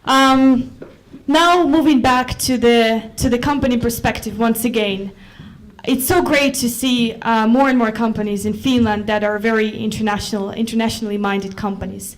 Um, Now moving back to the company perspective once again, it's so great to see more and more companies in Finland that are very internationally minded companies.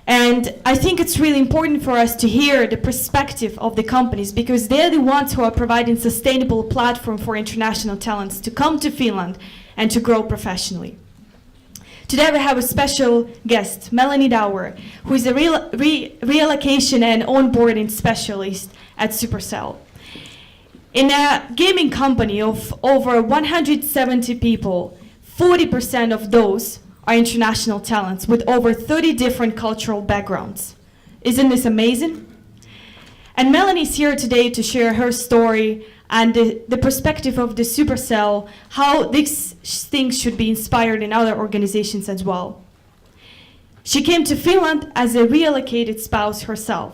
And I think it's really important for us to hear the perspective of the companies, because they're the ones who are providing sustainable platform for international talents to come to Finland and to grow professionally. Today we have a special guest, Melanie Dower, who is a reallocation and onboarding specialist at Supercell. In a gaming company of over 170 people, 40% of those are international talents with over 30 different cultural backgrounds. Isn't this amazing? And Melanie's here today to share her story and the perspective of the Supercell, how these things should be inspired in other organizations as well. She came to Finland as a reallocated spouse herself.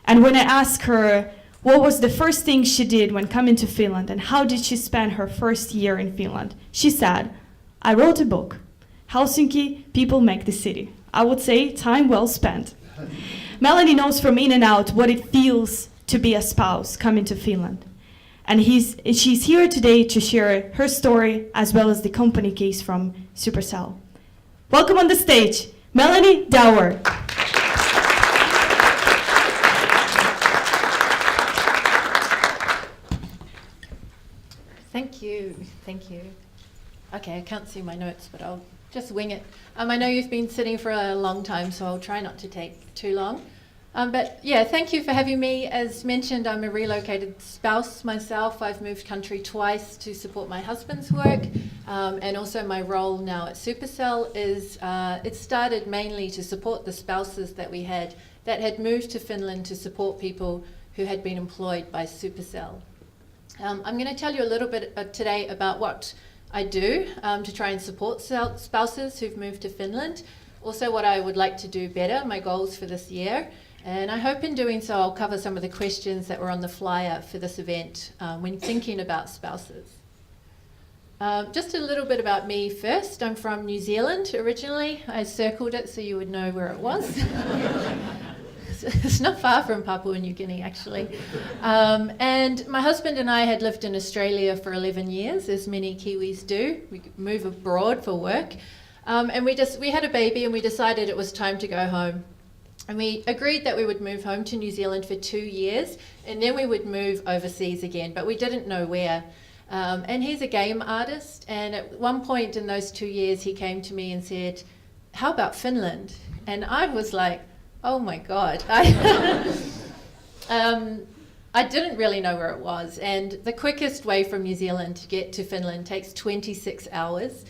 And when I asked her what was the first thing she did when coming to Finland and how did she spend her first year in Finland, she said, I wrote a book, Helsinki, People Make the City. I would say time well spent. Melanie knows from in and out what it feels to be a spouse coming to Finland. And she's here today to share her story as well as the company case from Supercell. Welcome on the stage, Melanie Dower. Thank you. Okay, I can't see my notes, but I'll just wing it. I know you've been sitting for a long time, so I'll try not to take too long. But yeah, thank you for having me. As mentioned, I'm a relocated spouse myself. I've moved country twice to support my husband's work, and also my role now at Supercell is, it started mainly to support the spouses that we had that had moved to Finland to support people who had been employed by Supercell. I'm going to tell you a little bit today about what I do to try and support spouses who've moved to Finland. Also what I would like to do better, my goals for this year. And I hope in doing so I'll cover some of the questions that were on the flyer for this event when thinking about spouses. Just a little bit about me first. I'm from New Zealand originally. I circled it so you would know where it was. It's not far from Papua New Guinea, actually. And my husband and I had lived in Australia for 11 years, as many Kiwis do. We move abroad for work. And we had a baby and we decided it was time to go home. And we agreed that we would move home to New Zealand for 2 years and then we would move overseas again, but we didn't know where. And he's a game artist, and at one point in those 2 years he came to me and said, how about Finland? And I was like, oh my God. I didn't really know where it was, and the quickest way from New Zealand to get to Finland takes 26 hours.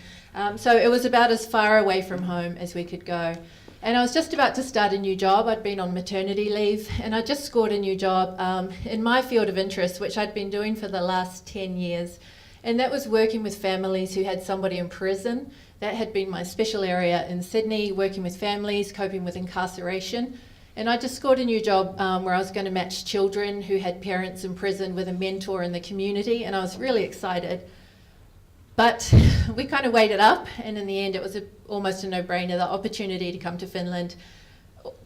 So it was about as far away from home as we could go. And I was just about to start a new job. I'd been on maternity leave and I just scored a new job in my field of interest, which I'd been doing for the last 10 years. And that was working with families who had somebody in prison. That had been my special area in Sydney, working with families, coping with incarceration. And I just scored a new job where I was going to match children who had parents in prison with a mentor in the community, and I was really excited. But we kind of weighed it up, and in the end it was almost a no-brainer. The opportunity to come to Finland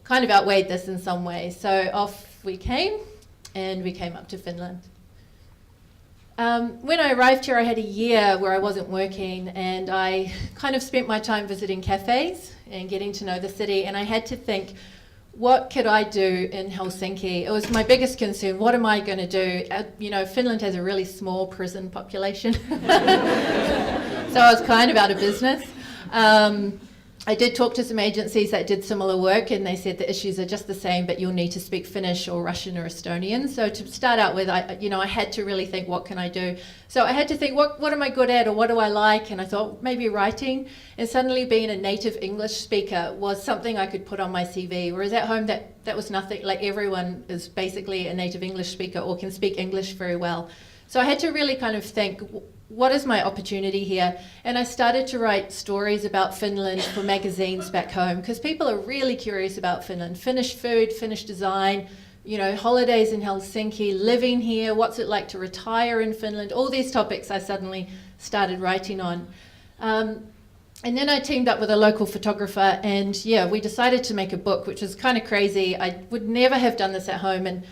kind of outweighed this in some ways. So off we came, and we came up to Finland. When I arrived here, I had a year where I wasn't working, and I kind of spent my time visiting cafes and getting to know the city, and I had to think, what could I do in Helsinki? It was my biggest concern. What am I going to do? Finland has a really small prison population. So I was kind of out of business. I did talk to some agencies that did similar work, and they said the issues are just the same, but you'll need to speak Finnish or Russian or Estonian. So to start out with, I had to really think, what can I do? So I had to think, what am I good at, or what do I like? And I thought maybe writing. And suddenly being a native English speaker was something I could put on my CV. Whereas at home, that was nothing. Like, everyone is basically a native English speaker or can speak English very well. So I had to really kind of think, what is my opportunity here? And I started to write stories about Finland for magazines back home, because people are really curious about Finland. Finnish food, Finnish design, holidays in Helsinki, living here, what's it like to retire in Finland? All these topics I suddenly started writing on. And then I teamed up with a local photographer, and yeah, we decided to make a book, which was kind of crazy. I would never have done this at home, and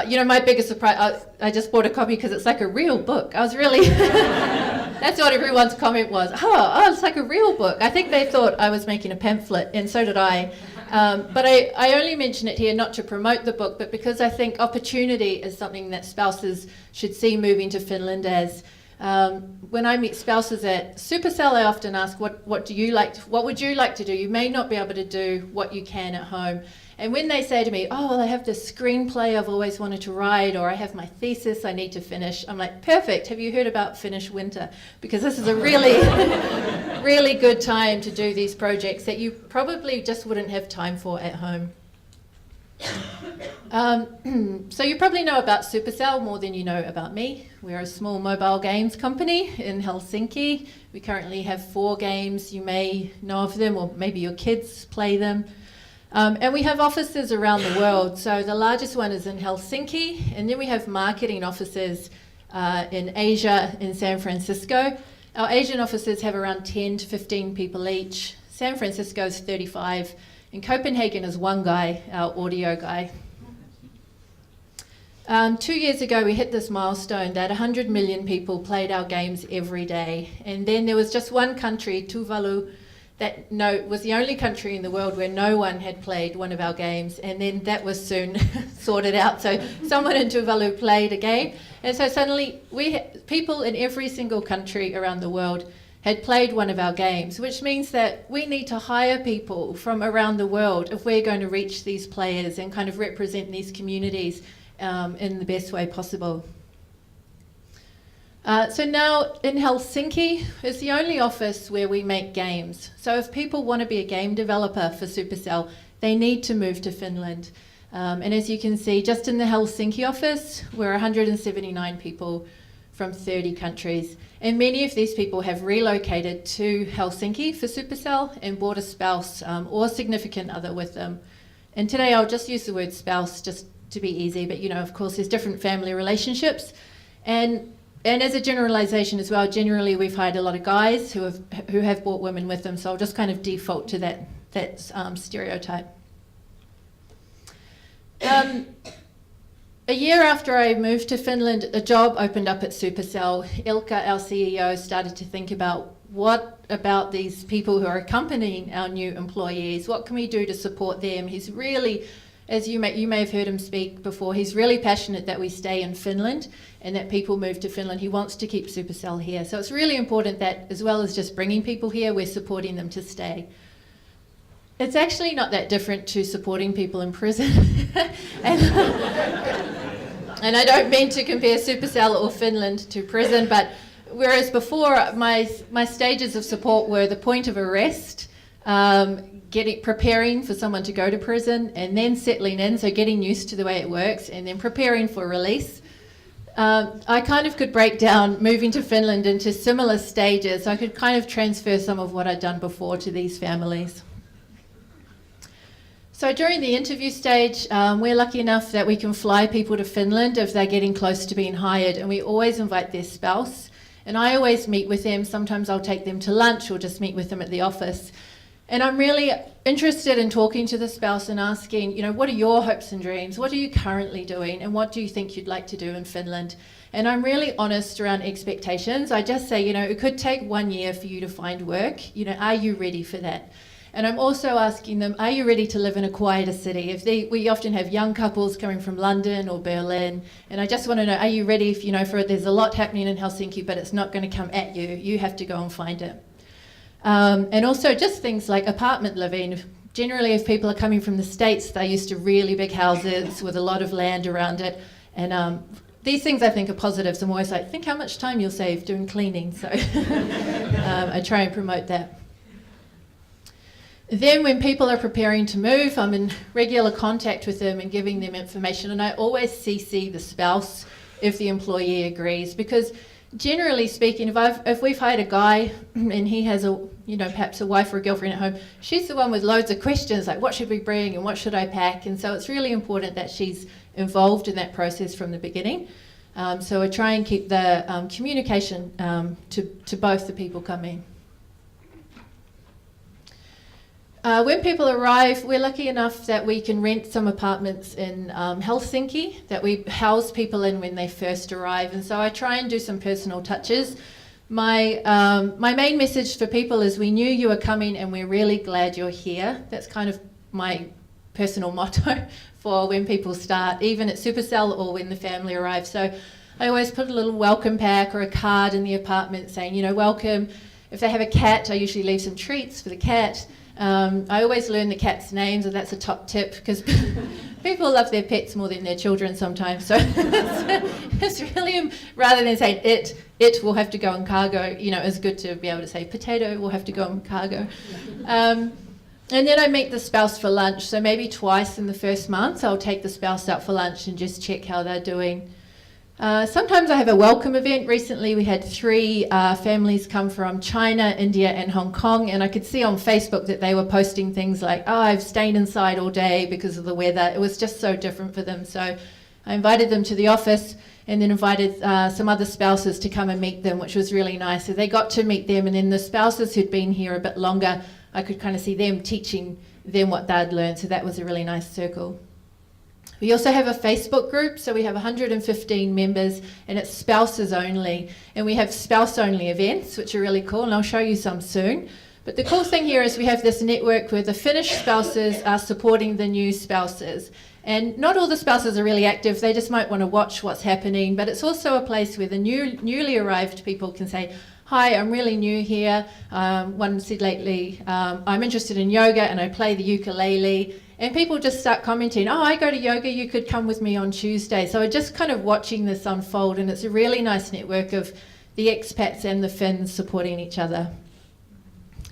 you know, my biggest surprise, I just bought a copy because it's like a real book. I was really, that's what everyone's comment was. Oh, it's like a real book. I think they thought I was making a pamphlet, and so did I. But I only mention it here not to promote the book, but because I think opportunity is something that spouses should see moving to Finland as. When I meet spouses at Supercell, I often ask, what would you like to do? You may not be able to do what you can at home. And when they say to me, oh, well, I have this screenplay I've always wanted to write, or I have my thesis I need to finish, I'm like, perfect. Have you heard about Finnish winter? Because this is a really, really good time to do these projects that you probably just wouldn't have time for at home. So you probably know about Supercell more than you know about me. We're a small mobile games company in Helsinki. We currently have 4 games. You may know of them, or maybe your kids play them. And we have offices around the world. So the largest one is in Helsinki, and then we have marketing offices in Asia, in San Francisco. Our Asian offices have around 10 to 15 people each. San Francisco is 35. In Copenhagen is one guy, our audio guy. 2 years ago, we hit this milestone that 100 million people played our games every day. And then there was just one country, Tuvalu, that was the only country in the world where no one had played one of our games. And then that was soon sorted out. So someone in Tuvalu played a game. And so suddenly, people in every single country around the world had played one of our games, which means that we need to hire people from around the world if we're going to reach these players and kind of represent these communities in the best way possible. So now in Helsinki is the only office where we make games. So if people want to be a game developer for Supercell, they need to move to Finland. And as you can see, just in the Helsinki office, we're 179 people from 30 countries. And many of these people have relocated to Helsinki for Supercell and brought a spouse or significant other with them. And today I'll just use the word spouse just to be easy, but you know, of course, there's different family relationships. And as a generalization as well, generally we've hired a lot of guys who have brought women with them, so I'll just kind of default to that stereotype. A year after I moved to Finland, a job opened up at Supercell. Ilkka, our CEO, started to think about what about these people who are accompanying our new employees? What can we do to support them? He's really, as you may have heard him speak before, he's really passionate that we stay in Finland and that people move to Finland. He wants to keep Supercell here. So it's really important that as well as just bringing people here, we're supporting them to stay. It's actually not that different to supporting people in prison. And I don't mean to compare Supercell or Finland to prison, but whereas before my stages of support were the point of arrest, preparing for someone to go to prison, and then settling in, so getting used to the way it works, and then preparing for release. I kind of could break down moving to Finland into similar stages, so I could kind of transfer some of what I'd done before to these families. So during the interview stage, we're lucky enough that we can fly people to Finland if they're getting close to being hired, and we always invite their spouse. And I always meet with them. Sometimes I'll take them to lunch or just meet with them at the office. And I'm really interested in talking to the spouse and asking, you know, what are your hopes and dreams? What are you currently doing? And what do you think you'd like to do in Finland? And I'm really honest around expectations. I just say, you know, it could take 1 year for you to find work. You know, are you ready for that? And I'm also asking them, are you ready to live in a quieter city? We often have young couples coming from London or Berlin, and I just want to know, are you ready if, you know, there's a lot happening in Helsinki, but it's not going to come at you. You have to go and find it. And also just things like apartment living. Generally, if people are coming from the States, they're used to really big houses with a lot of land around it. And these things I think are positives. I'm always like, think how much time you'll save doing cleaning. So I try and promote that. Then when people are preparing to move, I'm in regular contact with them and giving them information, and I always CC the spouse if the employee agrees, because generally speaking, if we've hired a guy and he has perhaps a wife or a girlfriend at home, she's the one with loads of questions like what should we bring and what should I pack, and so it's really important that she's involved in that process from the beginning. So I try and keep the communication to both the people coming. When people arrive, we're lucky enough that we can rent some apartments in Helsinki that we house people in when they first arrive. And so I try and do some personal touches. My main message for people is we knew you were coming and we're really glad you're here. That's kind of my personal motto for when people start, even at Supercell or when the family arrives. So I always put a little welcome pack or a card in the apartment saying, you know, welcome. If they have a cat, I usually leave some treats for the cat. I always learn the cat's names, and that's a top tip because people love their pets more than their children sometimes. So it's really, rather than saying it will have to go on cargo, you know, it's good to be able to say potato will have to go on cargo. And then I meet the spouse for lunch. So maybe twice in the first month, I'll take the spouse out for lunch and just check how they're doing. Sometimes I have a welcome event. Recently we had 3 families come from China, India and Hong Kong, and I could see on Facebook that they were posting things like, oh, I've stayed inside all day because of the weather. It was just so different for them. So I invited them to the office and then invited some other spouses to come and meet them, which was really nice. So they got to meet them, and then the spouses who'd been here a bit longer, I could kind of see them teaching them what they'd learned. So that was a really nice circle. We also have a Facebook group, so we have 115 members, and it's spouses only. And we have spouse-only events, which are really cool, and I'll show you some soon. But the cool thing here is we have this network where the Finnish spouses are supporting the new spouses. And not all the spouses are really active, they just might want to watch what's happening, but it's also a place where the newly arrived people can say, hi, I'm really new here. One said lately, I'm interested in yoga and I play the ukulele. And people just start commenting, oh, I go to yoga, you could come with me on Tuesday. So we're just kind of watching this unfold, and it's a really nice network of the expats and the Finns supporting each other.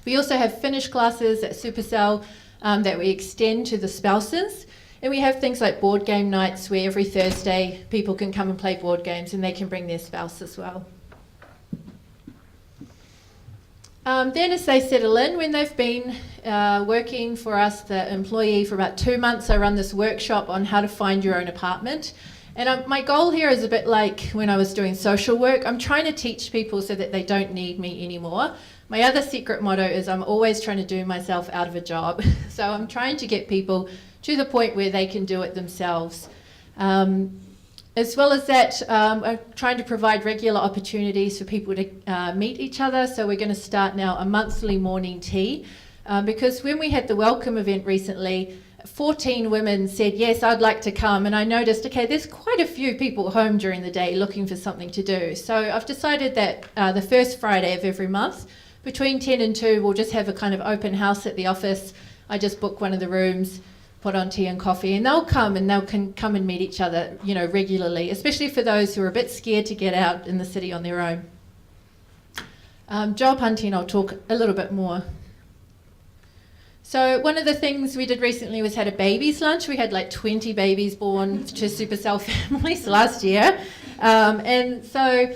We also have Finnish classes at Supercell that we extend to the spouses. And we have things like board game nights where every Thursday people can come and play board games and they can bring their spouse as well. Then as they settle in, when they've been working for us, the employee, for about 2 months, I run this workshop on how to find your own apartment. And my goal here is a bit like when I was doing social work. I'm trying to teach people so that they don't need me anymore. My other secret motto is I'm always trying to do myself out of a job. So I'm trying to get people to the point where they can do it themselves. As well as that, I'm trying to provide regular opportunities for people to meet each other. So we're going to start now a monthly morning tea. Because when we had the welcome event recently, 14 women said, yes, I'd like to come. And I noticed, okay, there's quite a few people home during the day looking for something to do. So I've decided that the first Friday of every month, between 10 and 2, we'll just have a kind of open house at the office. I just book one of the rooms, put on tea and coffee, and they'll come and can come and meet each other, you know, regularly, especially for those who are a bit scared to get out in the city on their own. Job hunting, I'll talk a little bit more. So one of the things we did recently was had a babies lunch. We had like 20 babies born to Supercell families last year. And so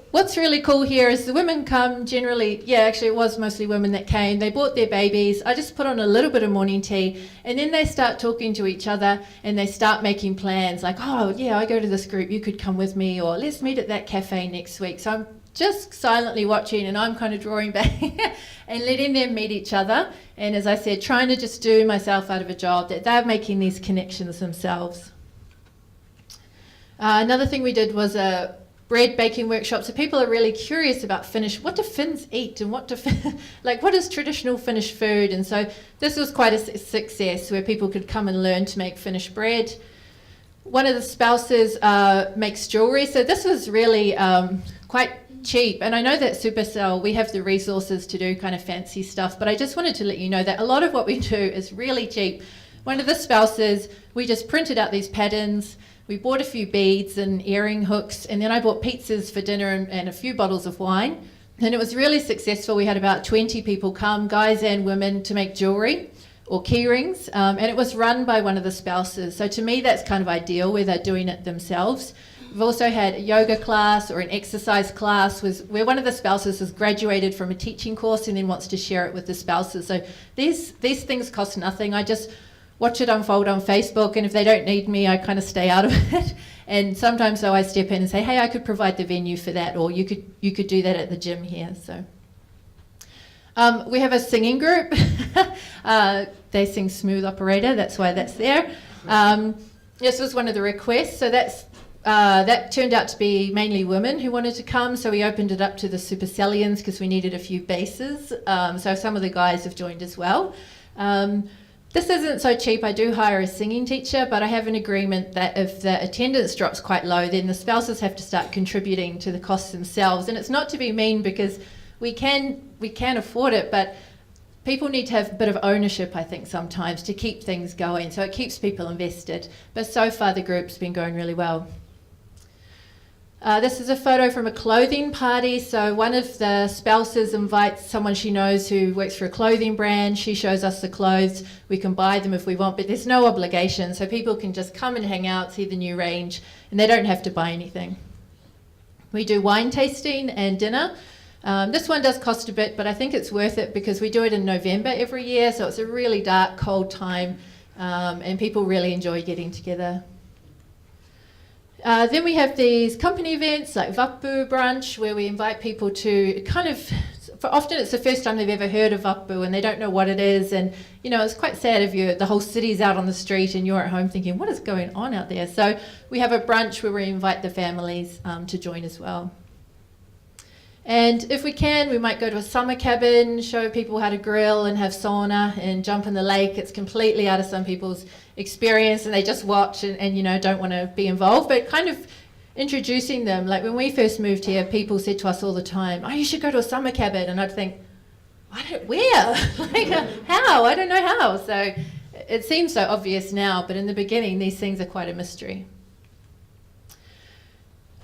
what's really cool here is the women come generally, actually it was mostly women that came. They brought their babies. I just put on a little bit of morning tea, and then they start talking to each other and they start making plans like, oh yeah, I go to this group, you could come with me, or let's meet at that cafe next week. So I'm just silently watching, and I'm kind of drawing back and letting them meet each other. And as I said, trying to just do myself out of a job, that they're making these connections themselves. Another thing we did was a bread baking workshop. So people are really curious about Finnish. What do Finns eat, and what is traditional Finnish food? And so this was quite a success where people could come and learn to make Finnish bread. One of the spouses makes jewelry. So this was really quite cheap. And I know that Supercell, we have the resources to do kind of fancy stuff, but I just wanted to let you know that a lot of what we do is really cheap. One of the spouses, we just printed out these patterns. We bought a few beads and earring hooks, and then I bought pizzas for dinner and a few bottles of wine. And it was really successful. We had about 20 people come, guys and women, to make jewelry or key rings. And it was run by one of the spouses. So to me, that's kind of ideal where they're doing it themselves. We've also had a yoga class or an exercise class where one of the spouses has graduated from a teaching course and then wants to share it with the spouses. So these things cost nothing. I just watch it unfold on Facebook, and if they don't need me, I kind of stay out of it. And sometimes though I step in and say, hey, I could provide the venue for that, or you could do that at the gym here. So We have a singing group. They sing Smooth Operator, that's why that's there. This was one of the requests, so that turned out to be mainly women who wanted to come, so we opened it up to the Supercellians because we needed a few basses. So some of the guys have joined as well. This isn't so cheap. I do hire a singing teacher, but I have an agreement that if the attendance drops quite low, then the spouses have to start contributing to the costs themselves. And it's not to be mean, because we can afford it, but people need to have a bit of ownership, I think, sometimes to keep things going. So it keeps people invested. But so far the group's been going really well. This is a photo from a clothing party. So one of the spouses invites someone she knows who works for a clothing brand. She shows us the clothes. We can buy them if we want, but there's no obligation. So people can just come and hang out, see the new range, and they don't have to buy anything. We do wine tasting and dinner. This one does cost a bit, but I think it's worth it because we do it in November every year. So it's a really dark, cold time, and people really enjoy getting together. Then we have these company events like Vappu brunch, where we invite people to often it's the first time they've ever heard of Vappu and they don't know what it is. And, it's quite sad if the whole city's out on the street and you're at home thinking, what is going on out there? So we have a brunch where we invite the families to join as well. And if we can, we might go to a summer cabin, show people how to grill and have sauna and jump in the lake. It's completely out of some people's experience and they just watch and don't want to be involved, but kind of introducing them. Like when we first moved here, people said to us all the time, oh, you should go to a summer cabin. And I'd think, where? How? I don't know how. So it seems so obvious now, but in the beginning, these things are quite a mystery.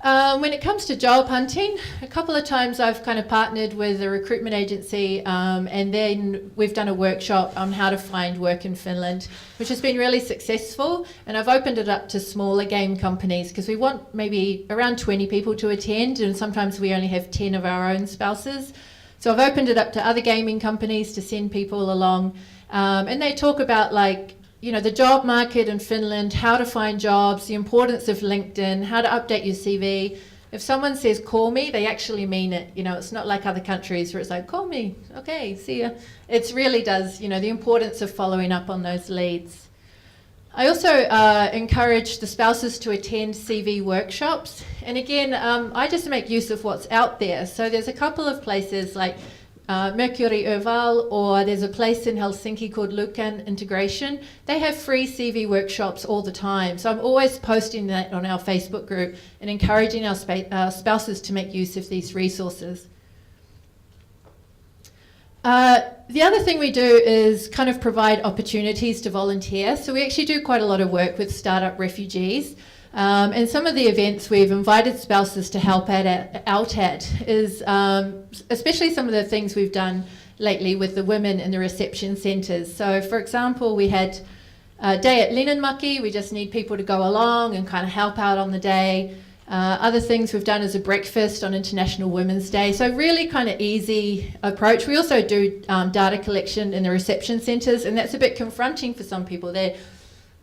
When it comes to job hunting, a couple of times I've kind of partnered with a recruitment agency and then we've done a workshop on how to find work in Finland, which has been really successful. And I've opened it up to smaller game companies because we want maybe around 20 people to attend, and sometimes we only have 10 of our own spouses. So I've opened it up to other gaming companies to send people along. And they talk about the job market in Finland, how to find jobs, the importance of LinkedIn, how to update your CV. If someone says, call me, they actually mean it. It's not like other countries where it's like, call me, okay, see ya. It really does, the importance of following up on those leads. I also encourage the spouses to attend CV workshops. And again, I just make use of what's out there. So there's a couple of places like Mercury Öval, or there's a place in Helsinki called Lucan Integration. They have free CV workshops all the time. So I'm always posting that on our Facebook group and encouraging our spouses to make use of these resources. The other thing we do is kind of provide opportunities to volunteer. So we actually do quite a lot of work with startup refugees. And some of the events we've invited spouses to help out at is especially some of the things we've done lately with the women in the reception centres. So for example, we had a day at Linnanmäki. We just need people to go along and kind of help out on the day. Other things we've done is a breakfast on International Women's Day. So really kind of easy approach. We also do data collection in the reception centres, and that's a bit confronting for some people. They're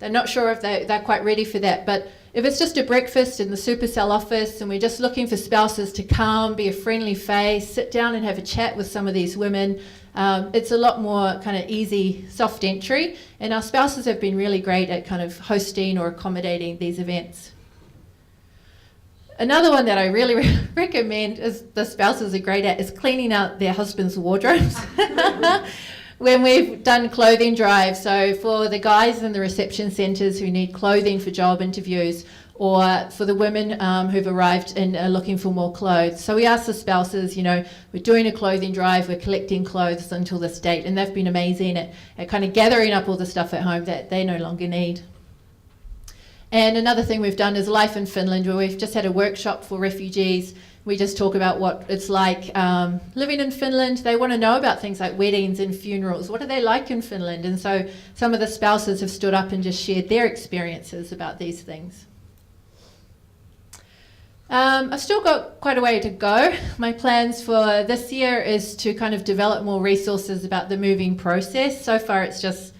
not sure if they're quite ready for that. But if it's just a breakfast in the Supercell office and we're just looking for spouses to come, be a friendly face, sit down and have a chat with some of these women, it's a lot more kind of easy, soft entry. And our spouses have been really great at kind of hosting or accommodating these events. Another one that I really recommend is the spouses are great at is cleaning out their husband's wardrobes. When we've done clothing drives, so for the guys in the reception centres who need clothing for job interviews, or for the women who've arrived and are looking for more clothes. So we ask the spouses, we're doing a clothing drive, we're collecting clothes until this date, and they've been amazing at kind of gathering up all the stuff at home that they no longer need. And another thing we've done is Life in Finland, where we've just had a workshop for refugees. We just talk about what it's like living in Finland. They want to know about things like weddings and funerals. What are they like in Finland? And so some of the spouses have stood up and just shared their experiences about these things. I've still got quite a way to go. My plans for this year is to kind of develop more resources about the moving process. So far it's just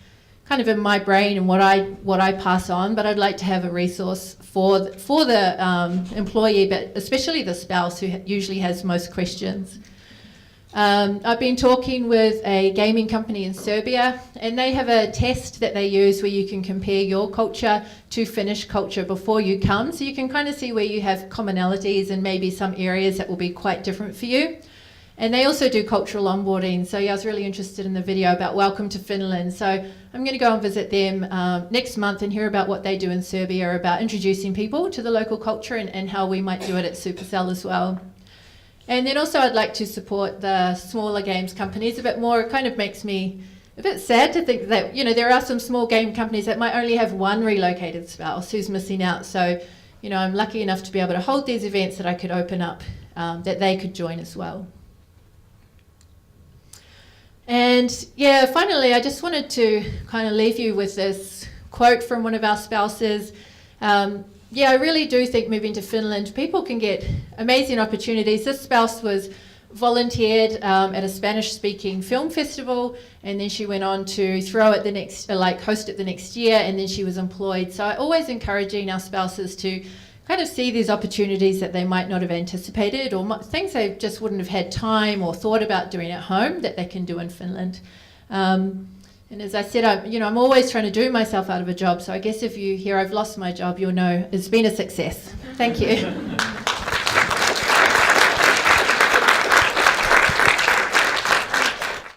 kind of in my brain and what I pass on, but I'd like to have a resource for the employee, but especially the spouse who usually has most questions. I've been talking with a gaming company in Serbia, and they have a test that they use where you can compare your culture to Finnish culture before you come, so you can kind of see where you have commonalities and maybe some areas that will be quite different for you. And they also do cultural onboarding, so yeah, I was really interested in the video about Welcome to Finland, so I'm going to go and visit them next month and hear about what they do in Serbia about introducing people to the local culture and how we might do it at Supercell as well. And then also I'd like to support the smaller games companies a bit more. It kind of makes me a bit sad to think that, you know, there are some small game companies that might only have one relocated spouse who's missing out. So, you know, I'm lucky enough to be able to hold these events that I could open up, that they could join as well. And yeah, finally, I just wanted to kind of leave you with this quote from one of our spouses. Yeah, I really do think moving to Finland, people can get amazing opportunities. This spouse was volunteered at a Spanish-speaking film festival, and then she went on to host it the next year, and then she was employed. So I always encouraging our spouses to kind of see these opportunities that they might not have anticipated, or things they just wouldn't have had time or thought about doing at home that they can do in Finland. And as I said, I'm always trying to do myself out of a job. So I guess if you hear I've lost my job, you'll know it's been a success. Thank you.